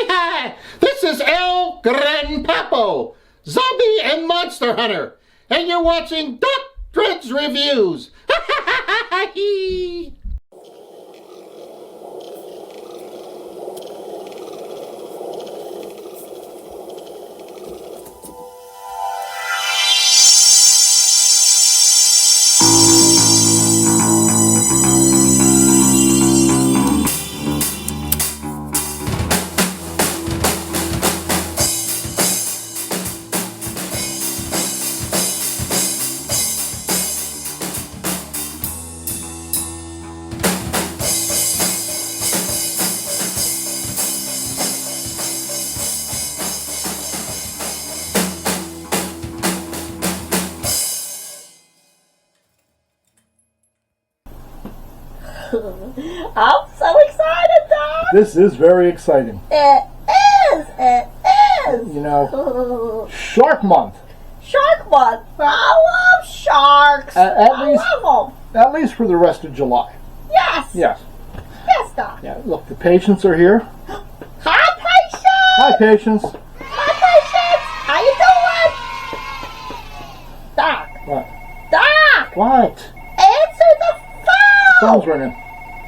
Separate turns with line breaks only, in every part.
Hi! This is El Gran Papo, zombie and monster hunter, and you're watching Doc Dread's Reviews.
I'm so excited, Doc!
This is very exciting.
It is!
You know, Shark Month.
Shark Month! I love sharks! I love them!
At least for the rest of July.
Yes!
Yes.
Yes, Doc!
Yeah, look, the patients are here.
Hi, patients!
Hi, patients.
Hi, patients! How you doing? Doc!
What?
Doc!
What?
Answer the phone!
Phone's ringing.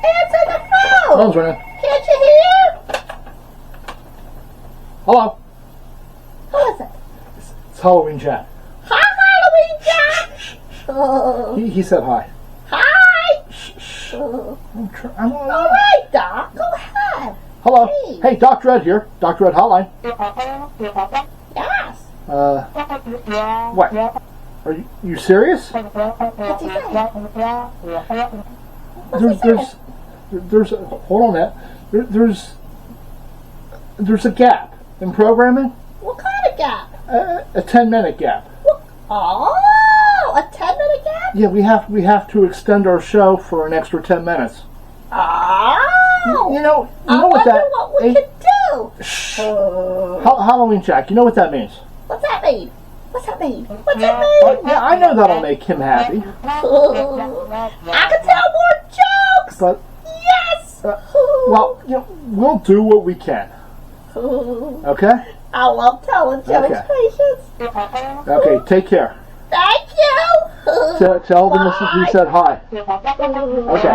Answer the phone!
Phone's ringing.
Can't you hear?
Hello.
Who is it?
It's Halloween Jack.
Hi, Halloween Jack! Oh.
He said hi.
Hi!
I'm
All right, Doc. Go ahead.
Hello.
Hey.
Hey, Doc Dread here. Doc Dread Hotline.
Yes.
What? Are you serious?
What's he saying?
There's hold on that. There's a gap in programming.
What kind of gap?
A 10-minute gap.
Oh, a 10-minute gap?
Yeah, we have to extend our show for an extra 10 minutes.
Oh.
You know
I
what
wonder
that?
what we could do.
Shh. Halloween Jack. You know what that means?
What's that mean? What's that mean? What's that mean?
Yeah, I know that'll make him happy.
I can tell more jokes.
But
Yes.
well, you know, we'll do what we can. Okay?
I love telling jokes,
Okay.
patients.
Okay. Take care.
Thank you.
Tell them we said hi. Okay.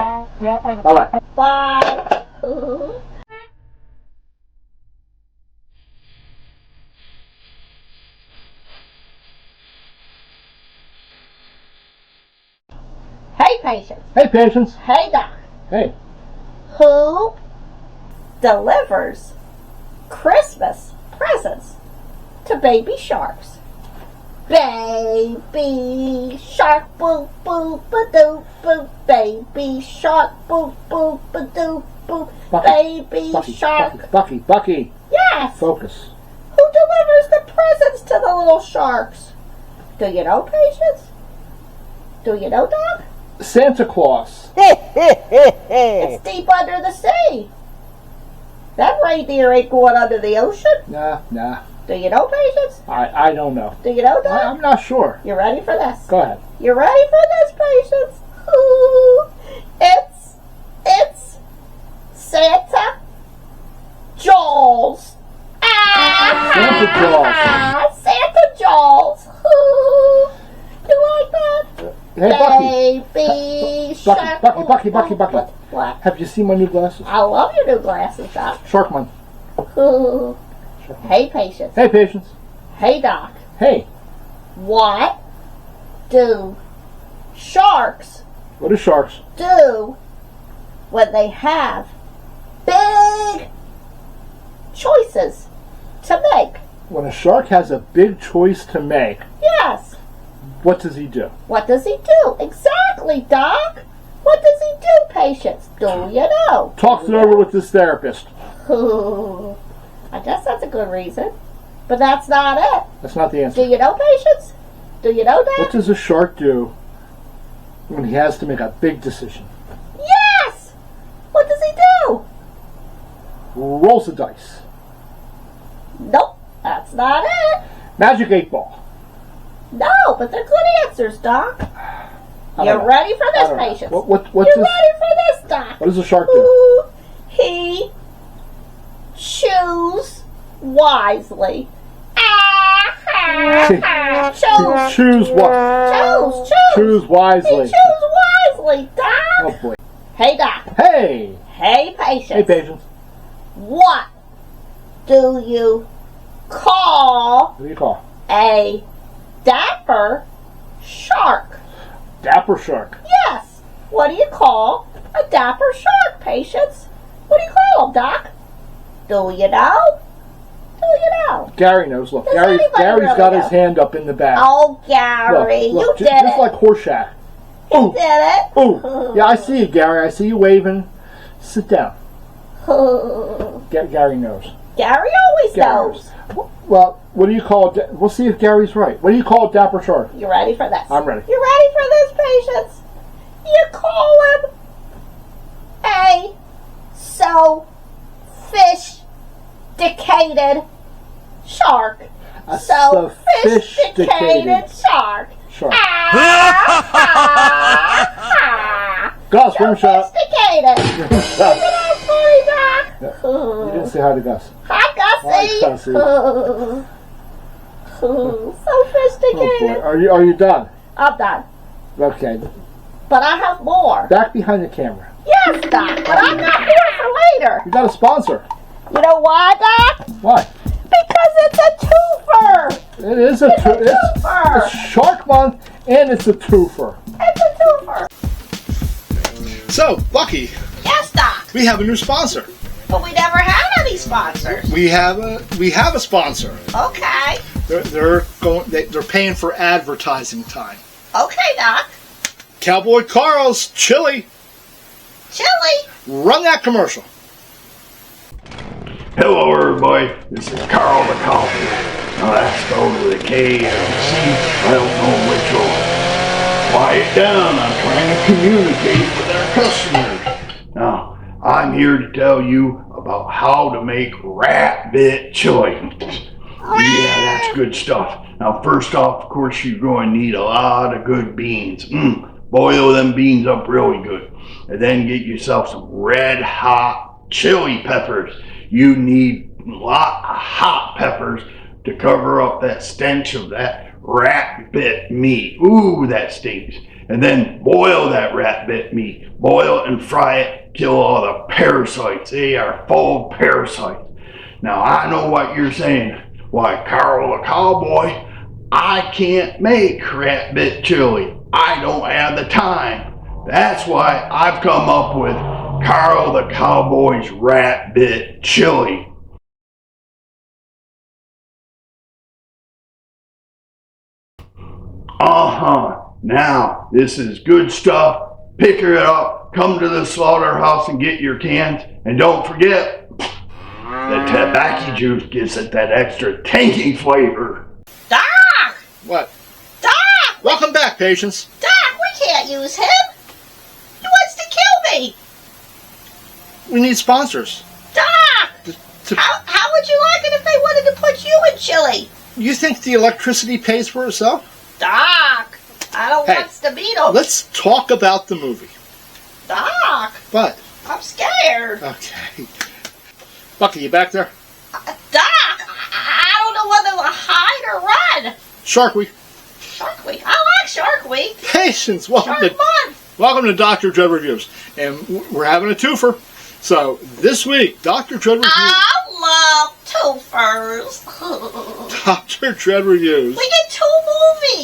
Bye bye.
Bye. Hey, patients.
Hey, patients.
Hey, Doc.
Hey.
Who delivers Christmas presents to baby sharks? Baby shark, boop, boop, ba-doop, boop. Baby shark, boop, boop, ba-doop, boop. Baby shark.
Bucky.
Yes.
Focus.
Who delivers the presents to the little sharks? Do you know, patients? Do you know, Doc?
Santa Claus.
It's deep under the sea. That reindeer ain't going under the ocean.
Nah.
Do you know, patients?
I don't know.
Do you know, Doc?
I'm not sure.
You ready for this?
Go ahead.
You ready for this, patients? Ooh, it's Santa Jaws.
Santa Jaws.
Santa Jaws. Ooh, you like that?
Hey,
Baby shark.
Bucky.
What?
Have you seen my new glasses?
I love your new glasses, Doc.
Shark Month.
Ooh. Hey, patients.
Hey, patients.
Hey, Doc.
Hey.
What do sharks
What do sharks?
do when they have big choices to make?
When a shark has a big choice to make,
Yes.
what does he do?
What does he do? Exactly, Doc. What does he do, patients? Do you know?
Talks it over with his therapist.
I guess that's a good reason. But that's not it.
That's not the
Do
answer.
you know, patients? Do you know, Doc?
What does a shark do when he has to make a big decision?
Yes! What does he do?
Rolls the dice.
Nope, that's not it.
Magic 8 ball.
No, but they're good answers, Doc.
I
You
don't know.
ready for
I
this,
don't know.
patients?
What's
You
this?
ready for this, Doc?
What does a shark do?
Ooh, he chews wisely.
Choose what?
Choose.
Choose wisely.
Choose wisely, Doc.
Oh boy.
Hey, Doc.
Hey.
Hey, Patience.
Hey, Patience.
What do you call
What do you call?
a dapper shark?
Dapper shark.
Yes. What do you call a dapper shark, Patience? What do you call him, Doc? Do you know? Do you know?
Gary knows. Look,
Does
Gary's
anybody really
got
know?
his hand up in the back.
Oh, Gary,
Look,
you did
just
it.
like Horseshack.
You did it.
Ooh. Yeah, I see you, Gary. I see you waving. Sit down. Gary knows.
Gary always knows.
Well, what do you call it? We'll see if Gary's right. What do you call a dapper shark?
You ready for this?
I'm ready.
You ready for this, Patience? You call him a sophisticated shark.
A
Sophisticated shark.
shark.
Gus,
rim shot.
Sophisticated.
Rim shot.
Look at that funny, Doc.
You didn't say hi to Gus.
Hi, Gussie.
Hi, Gussie.
Sophisticated.
Oh boy. Are you done?
I'm done.
Okay.
But I have more.
Back behind the camera.
Yes, Doc. But I've got more for later.
You got a sponsor.
You know why, Doc?
Why?
Because it's a twofer.
It is a
twofer.
It's Shark Month and it's a twofer.
It's a twofer.
So, Bucky,
Yes, Doc.
we have a new sponsor.
But we never had any sponsors.
We have a sponsor.
Okay.
They're paying for advertising time.
Okay, Doc.
Cowboy Carl's Chili.
Chili.
Run that commercial.
Hello everybody, this is Carl the Coffee. Now that's spelled with a K and a C. I don't know which one. Quiet down, I'm trying to communicate with our customers. Now, I'm here to tell you about how to make rat bit chili. Yeah, that's good stuff. Now first off, of course, you're going to need a lot of good beans. Boil them beans up really good. And then get yourself some red hot chili peppers. You need a lot of hot peppers to cover up that stench of that rat bit meat. Ooh, that stinks. And then boil that rat bit meat. Boil it and fry it. Kill all the parasites. They are full of parasites. Now I know what you're saying. Why, Carl the Cowboy, I can't make rat bit chili. I don't have the time. That's why I've come up with Carl the Cowboy's rat bit chili. Now, this is good stuff. Pick it up, come to the slaughterhouse and get your cans. And don't forget, the tobacco juice gives it that extra tangy flavor.
Doc.
What?
Doc.
Welcome back, Patience.
Doc, we can't use him. He wants to kill me.
We need sponsors.
Doc. How would you like it if they wanted to put you in chili?
You think the electricity pays for itself?
Doc. I don't
Hey,
want to beat him.
Let's talk about the movie.
Doc.
What?
I'm scared.
Okay. Bucky, you back there?
Doc, I don't know whether to hide or run.
Shark Week.
Shark Week. I like Shark Week.
Patience.
Shark Month.
Welcome to Dr. Dread Reviews. And we're having a twofer. So, this week, Dr. Dread Reviews.
I love twofers.
Dr. Dread Reviews.
We get 2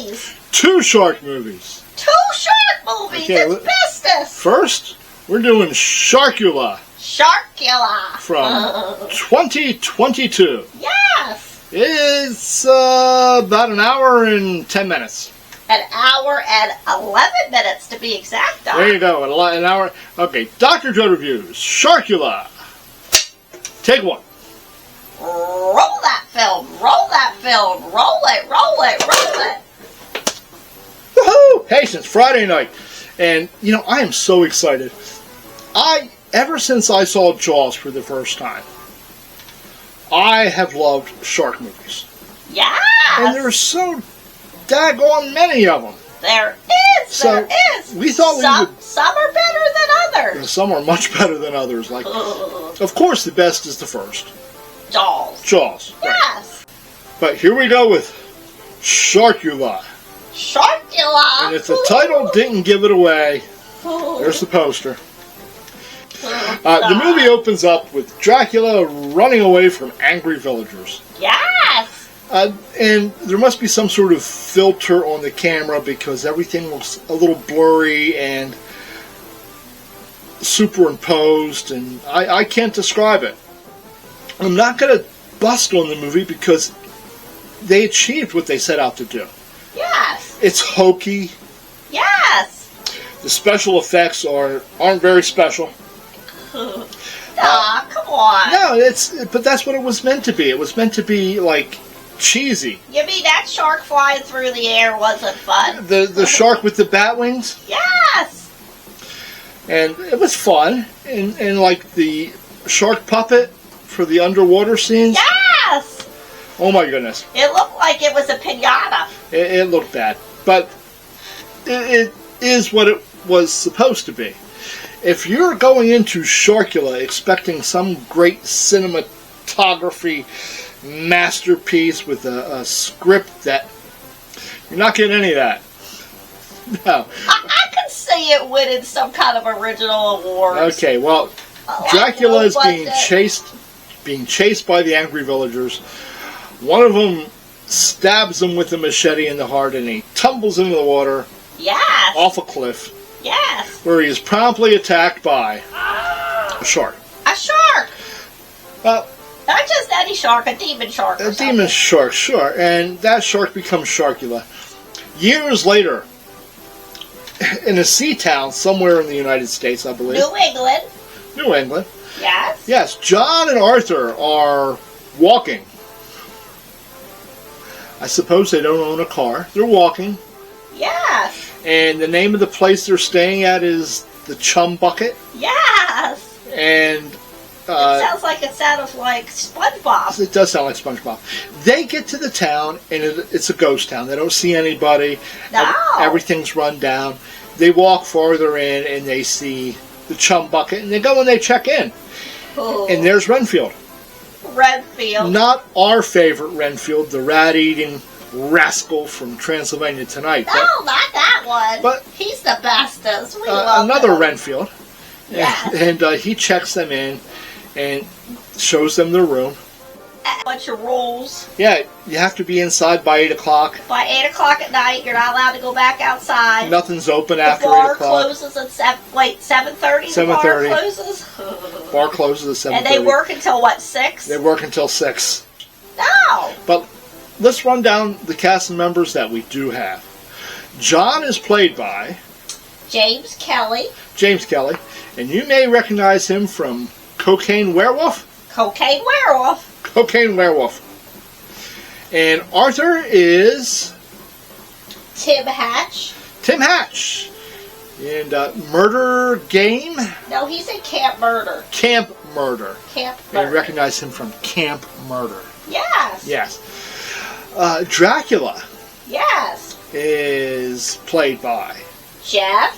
movies.
2 shark movies.
2 shark movies.
Okay,
It's business.
First, we're doing Sharkula
Sharkula.
from 2022.
Yes.
It's about an hour and 10 minutes.
An hour and 11 minutes to be exact, Doc.
There you go, an hour. Okay, Dr. Dread Reviews, Sharkula. Take 1.
Roll that film. Roll that film. Roll it. Roll it. Roll it.
Woohoo! Patience, Friday night. And, you know, I am so excited. Ever since I saw Jaws for the first time, I have loved shark movies.
Yes.
And there's so daggone many of them.
There is.
So,
there is.
we thought
Some are better than others.
Some are much better than others. Like, of course, the best is the first.
Jaws.
Jaws. Right.
Yes.
But here we go with Sharkula.
Sharkula.
And if the title didn't give it away, there's the poster. The movie opens up with Dracula running away from angry villagers.
Yes.
And there must be some sort of filter on the camera because everything looks a little blurry and superimposed, and I can't describe it. I'm not going to bust on the movie because they achieved what they set out to do.
Yes.
It's hokey.
Yes.
The special effects aren't very special.
Come on.
No, but that's what it was meant to be. It was meant to be like cheesy.
You mean that shark flying through the air wasn't fun?
The shark with the bat wings.
Yes.
And it was fun. And like the shark puppet for the underwater scenes.
Yes.
Oh my goodness.
It looked like it was a piñata.
It looked bad. But it is what it was supposed to be. If you're going into Sharkula expecting some great cinematography masterpiece with a script that you're not getting any of that. No.
I could see it winning some kind of original award.
Okay, well, Dracula is being chased by the angry villagers. One of them stabs him with a machete in the heart, and he tumbles into the water.
Yes.
Off a cliff.
Yes.
Where he is promptly attacked by a shark.
A shark.
Well,
not just any shark, a demon shark.
A demon shark, sure. And that shark becomes Sharkula. Years later, in a sea town somewhere in the United States, I believe.
New England.
New England.
Yes.
Yes, John and Arthur are walking. I suppose they don't own a car. They're walking.
Yes.
And the name of the place they're staying at is the Chum Bucket.
Yes.
And
it sounds like it sounded like SpongeBob.
It does sound like SpongeBob. They get to the town, and it's a ghost town. They don't see anybody.
No.
Everything's run down. They walk farther in, and they see the Chum Bucket, and they go and they check in.
Ooh.
And there's Renfield.
Renfield.
Not our favorite Renfield, the rat-eating rascal from Transylvania Tonight.
No, not that one.
But
he's the bestest. We love
another
him.
Renfield.
Yes.
And he checks them in and shows them their room.
A bunch of rules.
Yeah, you have to be inside by 8 o'clock.
By 8 o'clock at night, you're not allowed to go back outside.
Nothing's open after
the
8
bar
o'clock.
Closes at 7:30.
7:30.
The bar closes.
Bar closes at 7:30.
And they work until what, 6?
They work until 6.
No.
But let's run down the cast and members that we do have. John is played by
James Kelly.
James Kelly, and you may recognize him from Cocaine Werewolf.
Cocaine Werewolf.
Cocaine Werewolf. And Arthur is
Tim Hatch.
Tim Hatch. And Murder Game.
No, he's in Camp Murder.
Camp Murder.
Camp
And
Murder.
you recognize him from Camp Murder.
Yes.
Yes. Dracula
Yes.
is played by
Jeff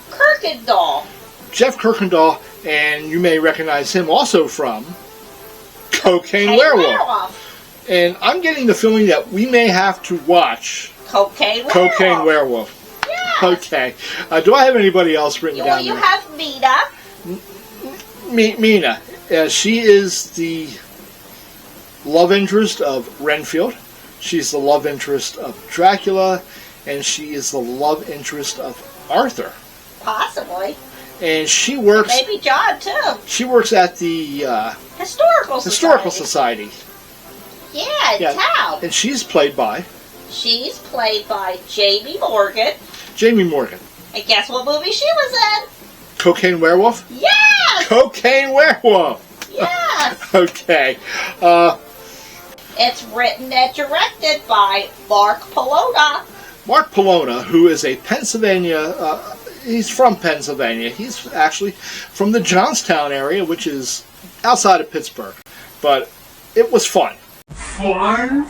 Kirkendall.
Jeff Kirkendall, and you may recognize him also from Cocaine Werewolf. And I'm getting the feeling that we may have to watch
Cocaine Werewolf.
Cocaine Werewolf.
Yes.
Okay. Do I have anybody else written
Well,
down
you
there?
have Mina.
Mina. She is the love interest of Renfield. She's the love interest of Dracula. And she is the love interest of Arthur.
Possibly.
And she works...
Maybe John, too.
She works at the
Historical
Society.
Yeah, in town.
And she's played by...
She's played by Jamie Morgan.
Jamie Morgan.
And guess what movie she was in?
Cocaine Werewolf?
Yes!
Cocaine Werewolf!
Yes!
Okay.
It's written and directed by Mark Polona.
Mark Polona, who is a Pennsylvania... he's from Pennsylvania. He's actually from the Johnstown area, which is outside of Pittsburgh. But it was fun.
Fun.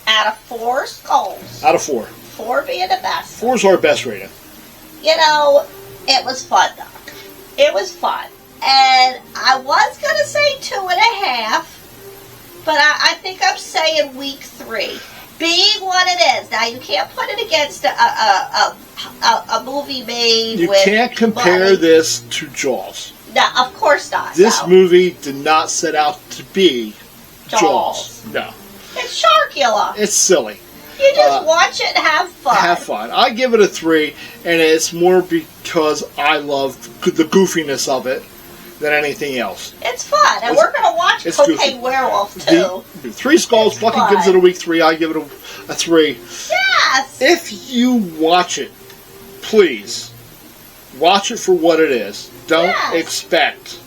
Out of 4 skulls.
Out of 4.
4 being the best.
4's our best rating.
You know, It was fun, Doc. It was fun. And I was going to say 2.5, but I think I'm saying week 3. Being what it is. Now, you can't put it against a movie made
You
with
can't compare
money.
this to Jaws.
No, of course not.
This
no.
movie did not set out to be
Jaws.
Jaws. No.
It's Sharkula.
It's silly.
You just watch it and have fun.
Have fun. I give it a 3, and it's more because I love the goofiness of it than anything else.
It's fun, and we're going to watch Cocaine
goofy.
Werewolf, too.
The 3 Skulls,
It's
Bucky
fun.
gives it a week 3. I give it a 3.
Yes!
If you watch it, please, watch it for what it is. Don't
Yes.
expect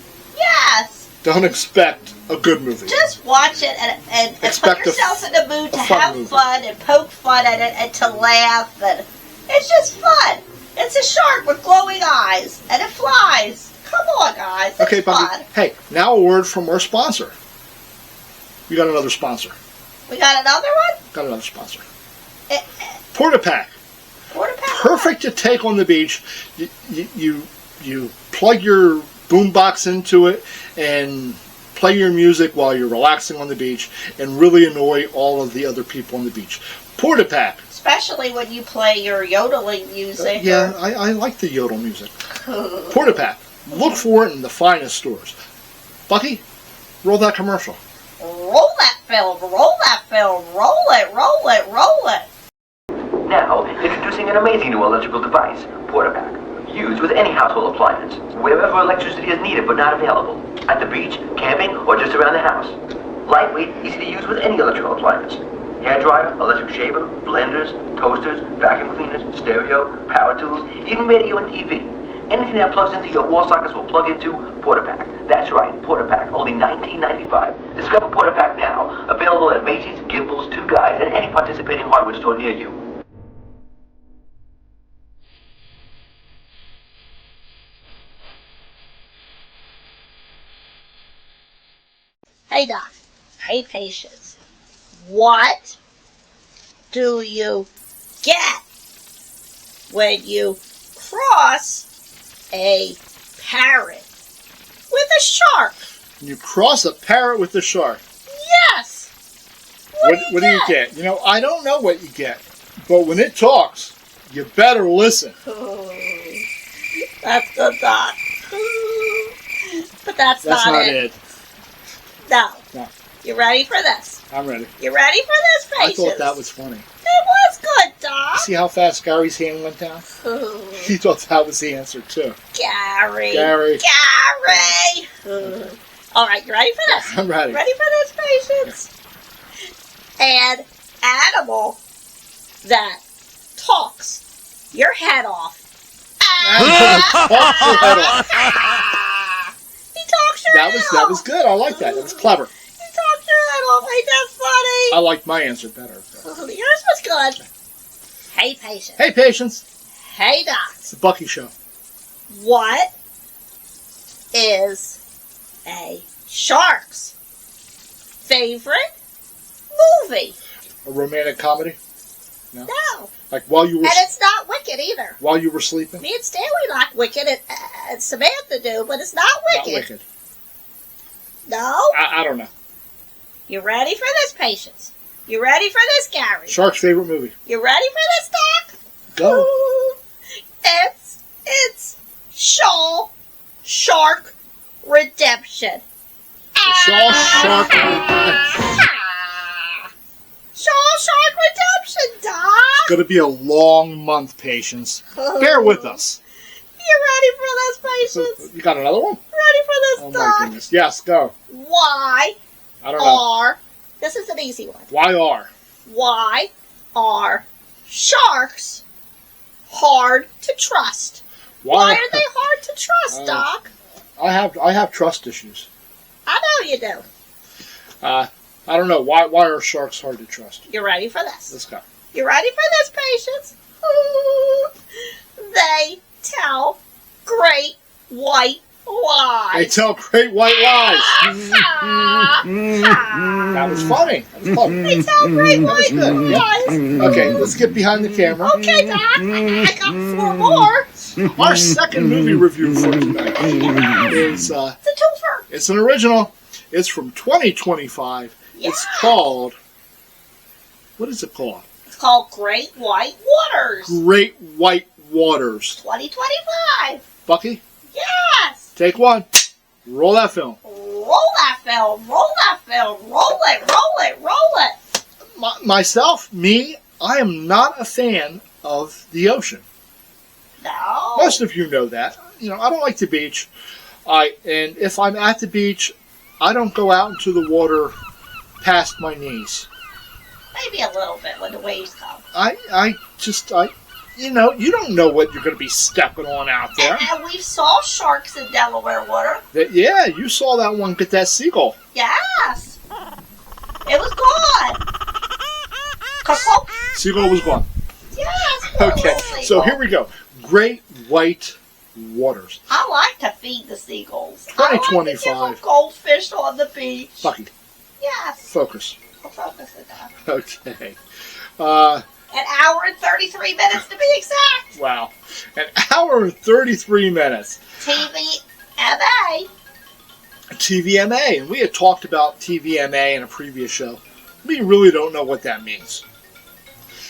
a good movie.
Just watch it and put
Expect
yourself in the mood to
fun
have
movie.
fun and poke fun at it and to laugh. And it's just fun. It's a shark with glowing eyes, and it flies. Come on, guys. It's
Okay,
fun.
Bucky. Hey, now a word from our sponsor. We got another sponsor.
We got another one?
Got another sponsor.
Eh,
Porta-Pack.
Porta-Pack.
Perfect to take on the beach. You plug your boombox into it and play your music while you're relaxing on the beach and really annoy all of the other people on the beach. Porta-Pack.
Especially when you play your yodeling music.
Yeah, I like the yodel music. Porta-Pack. Look for it in the finest stores. Bucky, roll that commercial.
Roll that film. Roll that film. Roll it. Roll it. Roll it.
Now, introducing an amazing new electrical device, Porta-Pack. Used with any household appliance, wherever electricity is needed but not available. At the beach, camping, or just around the house. Lightweight, easy to use with any electrical appliance. Hair dryer, electric shaver, blenders, toasters, vacuum cleaners, stereo, power tools, even radio and TV. Anything that plugs into your wall sockets will plug into Porta-Pack. That's right, Porta-Pack, only $19.95. Discover Porta-Pack now. Available at Macy's, Gimbals, Two Guys, and any participating hardware store near you.
Hey, Doc. Hey, Patience. What do you get when you cross a parrot with a shark?
You cross a parrot with a shark.
Yes.
What do you get? You know, I don't know what you get, but when it talks, you better listen.
That's good, Doc. But that's
That's not it.
No.
No.
You ready for this?
I'm ready.
You ready for this,
I
Patience?
thought that was funny.
It was good, Doc.
See how fast Gary's hand went down? He thought that was the answer, too.
Gary.
Gary.
All right, you ready for this?
I'm ready.
Ready for this, Patience? An animal that talks your head off. He talks your head off.
That was good. I like that. That was clever.
He talks your head off. Ain't that funny?
I liked my answer better.
Yours was good. Hey, Patience.
Hey, Patience.
Hey, Doc.
It's the Bucky Show.
What is a shark's favorite movie?
A romantic comedy?
No.
Like while you were
And it's not Wicked either.
while you were sleeping?
Me and Stanley like Wicked, and Samantha do, but it's not Wicked.
Not Wicked.
No?
I don't know.
You ready for this, Patience? You ready for this, Gary?
Shark's favorite movie.
You ready for this, Doc?
Go.
It's Shark Redemption.
Shark.
Shark Redemption, Doc.
It's going to be a long month, Patience. Bear with us.
You ready for this, Patience?
You got another one?
Ready for this,
Oh,
Doc?
my goodness. Yes, go.
Why
I don't know.
are... This is an easy one.
Why
are sharks hard to trust? Why are they hard to trust, Doc?
I have trust issues.
I know you do.
I don't know. Why are sharks hard to trust?
You ready for this?
Let's go.
You ready for this, Patience? They tell great white lies.
They tell great white lies. That was funny. That was fun.
They tell great white
good.
lies.
Okay, let's get behind the camera.
Okay, Doc. I got 4 more.
Our second movie review for tonight is
It's a twofer.
it's an original. It's from 2025.
Yeah.
It's called. What is it called?
It's called Great White Waters.
Great White Waters.
2025.
Bucky,
Yes.
take one. Roll that film.
Roll that film. Roll that film. Roll it. Roll it. Roll it.
I am not a fan of the ocean.
No.
Most of you know that. You know, I don't like the beach. And if I'm at the beach, I don't go out into the water past my knees.
Maybe a little bit when the waves come.
You know, you don't know what you're going to be stepping on out there.
And we saw sharks in Delaware water.
Yeah, you saw that one get that seagull.
Yes. It was gone. Clunk.
Seagull was gone.
Yes. Poor
Okay,
little
so
seagull.
here we go. Great White Waters.
I like to feed the seagulls.
2025.
I like to give them goldfish on the beach.
Bucky,
Yes.
focus.
I'll focus it down.
Okay.
An hour and 33 minutes to be exact.
Wow. An hour and 33 minutes.
TVMA.
TVMA. And we had talked about TVMA in a previous show. We really don't know what that means.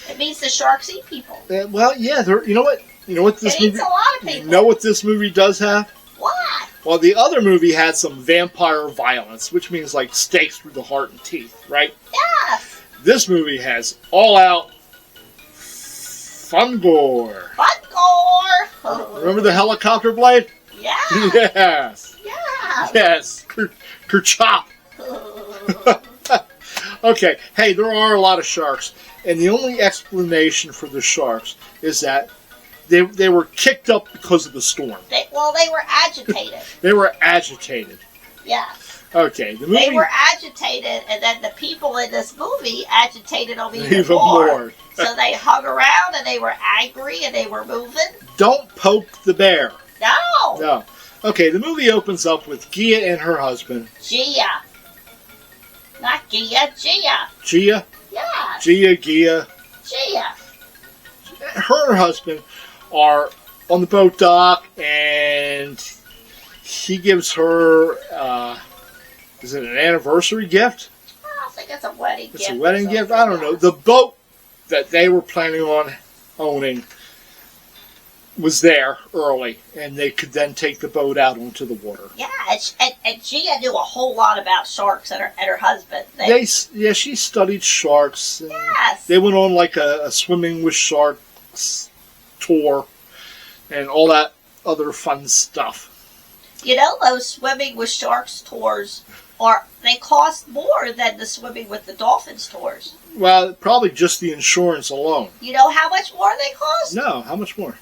It means the sharks eat people.
Well, yeah, you know what? You know what this
It
movie...
eats a lot of people.
You know what this movie does have?
What?
Well, the other movie had some vampire violence, which means like stakes through the heart and teeth, right?
Yes.
This movie has all-out fun gore.
Fun gore.
Remember the helicopter blade?
Yeah.
Yes.
Yeah.
Yes. Kerchop. Okay. Hey, there are a lot of sharks, and the only explanation for the sharks is that they were kicked up because of the storm.
They were agitated.
They were agitated.
Yes.
Okay. The movie
They were agitated, and then the people in this movie agitated them even
even
more.
more.
So they hung around, and they were angry, and they were moving.
Don't poke the bear.
No.
No. Okay. The movie opens up with Gia and her husband.
Gia. Not Gia. Gia.
Gia.
Yes.
Gia.
Gia.
Her and her husband are on the boat dock, and he gives her, is it an anniversary gift?
I think it's a wedding gift.
It's a wedding gift? I don't know. The boat that they were planning on owning was there early, and they could then take the boat out onto the water.
Yeah, and Gia knew a whole lot about sharks and her husband.
She studied sharks. And
Yes.
They went on like a swimming with sharks tour and all that other fun stuff.
You know, those swimming with sharks tours they cost more than the swimming with the dolphins tours.
Well, probably just the insurance alone.
You know how much more they cost?
No, how much more?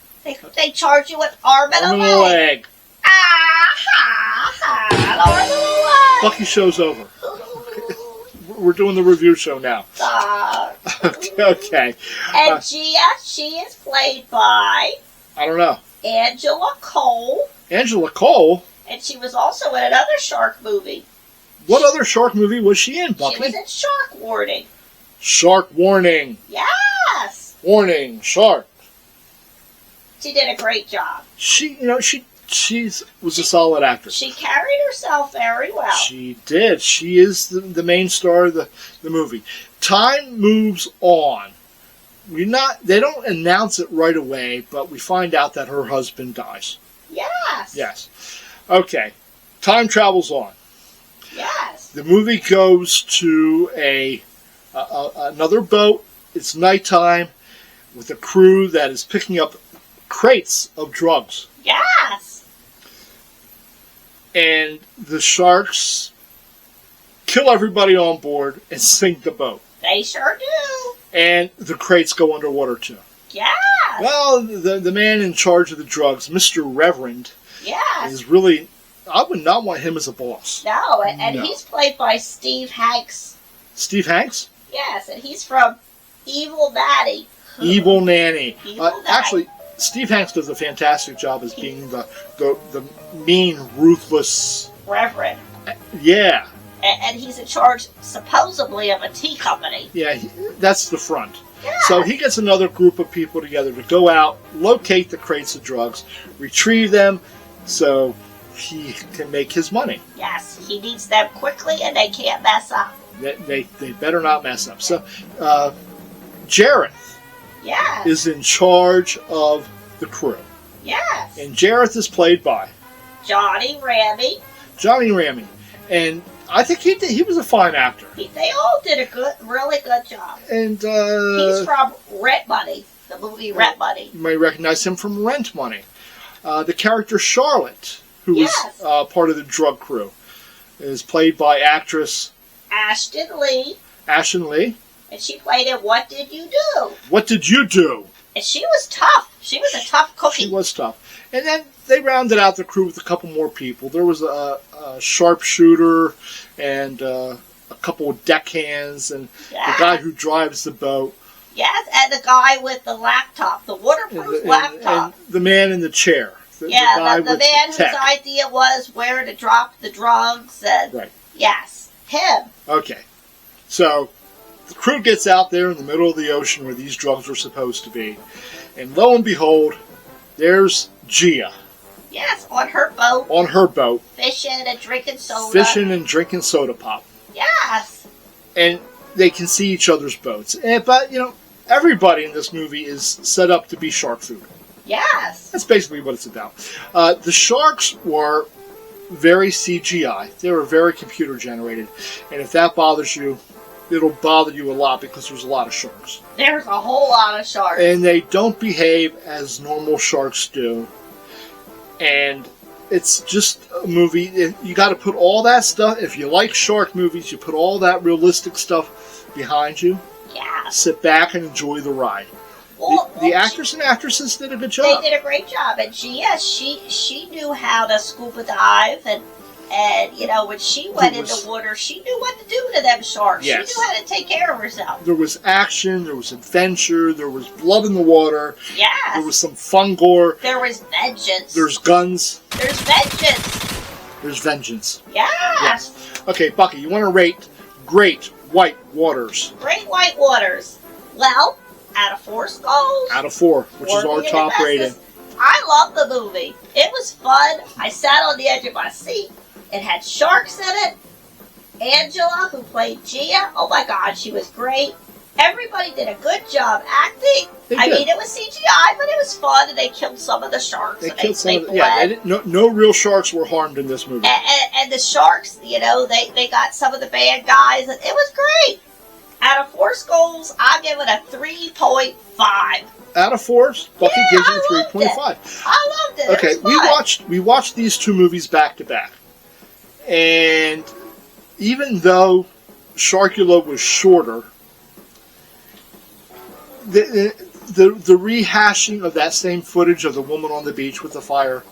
They charge you an arm and
Arm
a
and a
leg.
leg.
An arm and a leg.
Bucky show's over. We're doing the review show now. Okay.
And Gia, she is played by
I don't know.
Angela Cole,
Angela Cole?
and she was also in another shark movie.
What other shark movie was she in, Bucky?
She was in Shark Warning.
Shark Warning.
Yes.
Warning, shark.
She did a great job.
She was a solid actress.
She carried herself very well.
She did. She is the main star of the movie. Time moves on. They don't announce it right away, but we find out that her husband dies.
Yes.
Yes. Okay. Time travels on.
Yes.
The movie goes to another boat. It's nighttime with a crew that is picking up crates of drugs.
Yes.
And the sharks kill everybody on board and sink the boat.
They sure do.
And the crates go underwater too.
Yes.
Well, the man in charge of the drugs, Mr. Reverend,
Yes.
is really... I would not want him as a boss.
No, and
No.
he's played by Steve Hanks.
Steve Hanks?
Yes, and he's from Evil Nanny.
Evil Nanny.
Evil Nanny.
Actually, Steve Hanks does a fantastic job as being the mean, ruthless...
Reverend.
Yeah.
And he's in charge, supposedly, of a tea company.
Yeah, that's the front. So he gets another group of people together to go out, locate the crates of drugs, retrieve them, so he can make his money.
Yes, he needs them quickly, and they can't mess up.
They better not mess up. So, Jareth
Yes.
is in charge of the crew.
Yes.
And Jareth is played by
Johnny Rammy.
Johnny Rammy. And I think he was a fine actor.
They all did a really good job.
And
He's from Rent Money, the movie Rent Money.
you may recognize him from Rent Money. The character Charlotte, who
Yes.
was part of the drug crew, is played by actress
Ashton Lee,
Ashton Lee.
and she played in What Did You Do?
What did you do?
And she was tough. She was a tough cookie.
She was tough. And then they rounded out the crew with a couple more people. There was a sharpshooter and a couple of deckhands and
Yes.
the guy who drives the boat.
Yes, and the guy with the laptop, the waterproof laptop.
And the man in the chair. The
Yeah, the
with
man whose
tech.
idea was where to drop the drugs and
Right.
yes, him.
Okay. So the crew gets out there in the middle of the ocean where these drugs were supposed to be. And lo and behold, there's Gia
Yes, on her boat,
on her boat,
fishing and drinking soda.
fishing and drinking soda pop.
Yes.
And they can see each other's boats. But, everybody in this movie is set up to be shark food.
Yes.
That's basically what it's about. The sharks were very CGI. They were very computer generated. And if that bothers you, it'll bother you a lot because there's a lot of sharks.
There's a whole lot of sharks.
And they don't behave as normal sharks do. And it's just a movie. You got to put all that stuff. If you like shark movies, you put all that realistic stuff behind you.
Yeah.
Sit back and enjoy the ride. The actors and actresses did a good job.
They did a great job, and she knew how to scuba dive, and when she went in the water, she knew what to do to them sharks.
Yes.
She knew how to take care of herself.
There was action, there was adventure, there was blood in the water,
Yes.
there was some fun gore,
There was vengeance.
there's guns,
There's vengeance.
there's vengeance.
Yes.
Okay, Bucky, you want to rate Great White Waters
Great White Waters. Well, out of 4 skulls.
out of 4, which is our top rating.
I love the movie. It was fun. I sat on the edge of my seat. It had sharks in it. Angela, who played Gia, oh my God, she was great. Everybody did a good job acting.
They
I
did.
mean, it was CGI, but it was fun, and they killed some of the sharks.
They
and
killed some of the,
bled.
yeah, they didn't, no real sharks were harmed in this movie.
And the sharks, they got some of the bad guys, and it was great. Out of 4 skulls, I give it a 3.5.
Out of 4, Bucky
Yeah,
gives
I
it
loved
3.5.
I loved it.
Okay,
It was fun.
we watched these 2 movies back to back, and even though Sharkula was shorter, the rehashing of that same footage of the woman on the beach with the fire,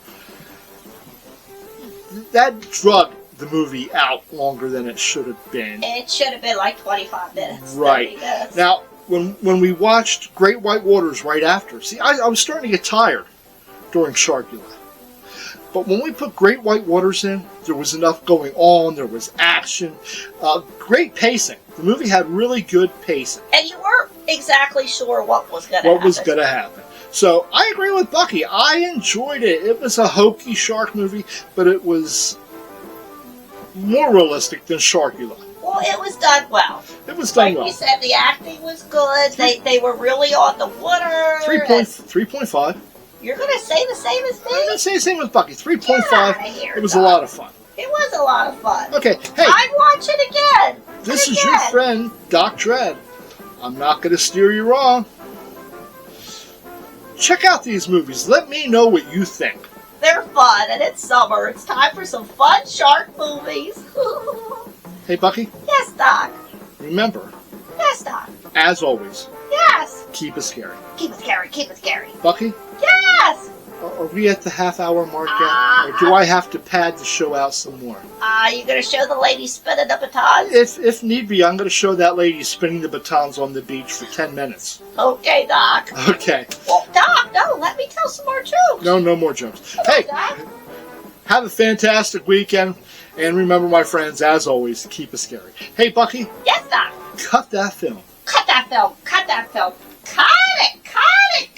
that drug the movie out longer than it should have been.
It should have been like 25 minutes.
Right.
30 minutes.
Now, when we watched Great White Waters right after, see, I was starting to get tired during Sharkula. But when we put Great White Waters in, there was enough going on, there was action, great pacing. The movie had really good pacing.
And you weren't exactly sure what was going to happen.
What was going to happen. So, I agree with Bucky. I enjoyed it. It was a hokey shark movie, but it was more realistic than Sharkula.
Well, it was done well.
It was done
Like
well.
you said, the acting was good. They were really on the water.
3.5.
You're going to say the same as
I'm going
me?
to say the same with Bucky. 3.5.
Get outta here,
It was
Doc.
a lot of fun.
It was a lot of fun.
Okay, hey,
I'd watch it again.
this
and
is your
again.
friend, Doc Dredd. I'm not going to steer you wrong. Check out these movies. Let me know what you think.
They're fun, and it's summer. It's time for some fun shark movies.
Hey, Bucky,
Yes, Doc.
remember,
Yes, Doc.
as always,
Yes.
keep it scary.
Keep it scary. Keep it scary.
Bucky,
Yes.
are we at the half-hour mark yet? Or do I have to pad the show out some more?
You gonna show the lady spinning the baton?
If need be, I'm going to show that lady spinning the batons on the beach for 10 minutes.
Okay, Doc.
Okay.
Well, Doc, no, let me tell some more jokes.
No more jokes.
Come
Hey,
on, Doc.
have a fantastic weekend. And remember, my friends, as always, keep it scary. Hey, Bucky,
Yes, Doc.
cut that film.
Cut that film. Cut that film. Cut it. Cut it.